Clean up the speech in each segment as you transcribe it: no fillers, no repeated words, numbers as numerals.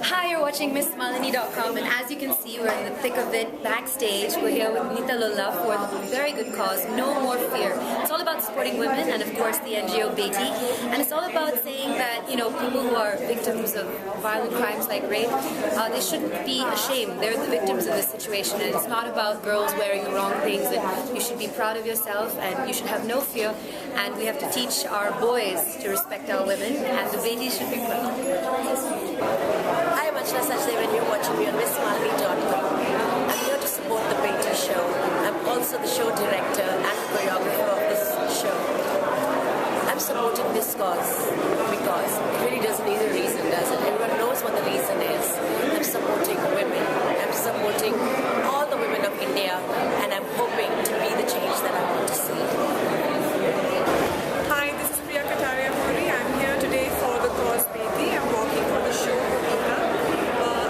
Hi, you're watching MissMalini.com, and as you can see, we're in the thick of it backstage. We're here with Nita Lola for a very good cause, No More Fear. It's all about supporting women and, of course, the NGO Beti. And it's all about saying that, people who are victims of violent crimes like rape, they shouldn't be ashamed. They're the victims of this situation, and it's not about girls wearing the wrong things. And you should be proud of yourself, and you should have no fear. And we have to teach our boys to respect our women, and the Beti should be proud. Hi, I'm Achna Sachdev, and you're watching me on MissMalini.com. I'm here to support the Beti show. I'm also the show director and choreographer of this show. I'm supporting this cause because it really doesn't need a reason, does it? Everyone knows what the reason is. I'm supporting women. I'm supporting all the women of India, and I'm hoping to be the change that I want to see. Hi, this is Priya Kataria Mori. I'm here today for the cause Beti. I'm working for the show Nita.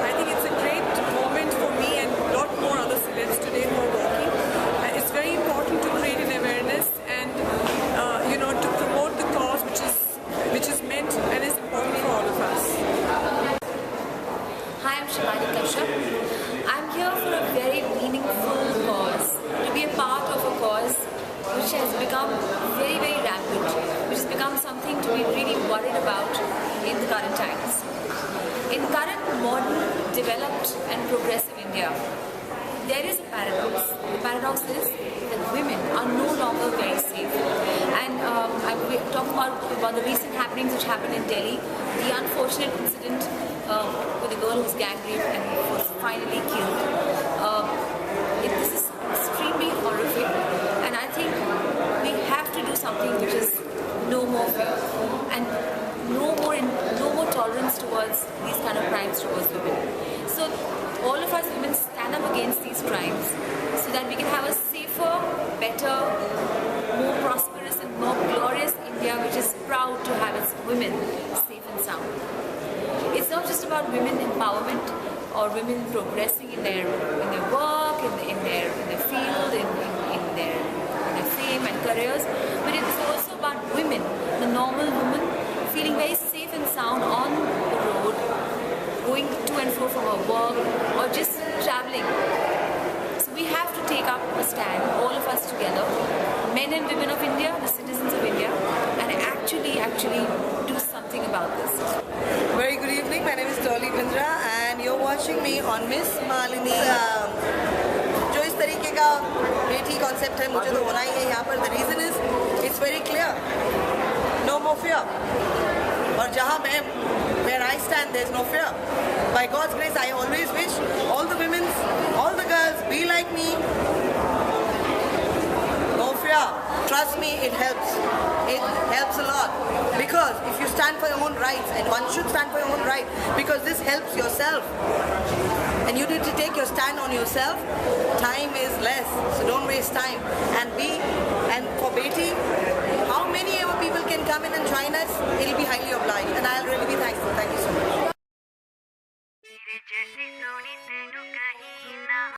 I think it's a great moment for me and a lot more other celebs today who are working. It's very important to create an awareness and to promote the cause which is meant and is important for all of us. Hi, I'm Shivani Kashyap. I'm here for a very meaningful cause, to be a part of a cause which has become very, very rampant, which has become something to be really worried about in the current times. In current modern, developed and progressive India, there is a paradox. The paradox is that women are no longer very safe. And I'm talking about the recent happenings which happened in Delhi, the unfortunate incident with a girl who was gang raped and was finally killed. This is extremely horrific, and I think we have to do something which is no more fear and no more tolerance towards these kind of crimes towards women. So all of us women stand up against these crimes so that we can have a safer, better, more prosperous and more glorious India which is proud to have its women safe and sound. It's not just about women empowerment or women progressing in their work, in their field, in their fame and careers, but it's also about women, the normal woman, feeling very safe and sound on the road, going to and fro from her work or just traveling. So we have to take up a stand, all of us together, men and women of India, the citizens of India, and actually do something about this. Very good evening, my name is Dolly Bindra and you're watching me on Miss Malini. जो इस तरीके का बेटी concept है मुझे तो होना ही है यहाँ पर. The reason is it's very clear, no more fear. और जहाँ मैं where I stand there's no fear. By God's grace I always wish all the women, all the girls be like me. No fear. Trust me, it helps. It helps a lot. Because if you stand for your own rights, and one should stand for your own right, because this helps yourself. And you need to take your stand on yourself. Time is less, so don't waste time. And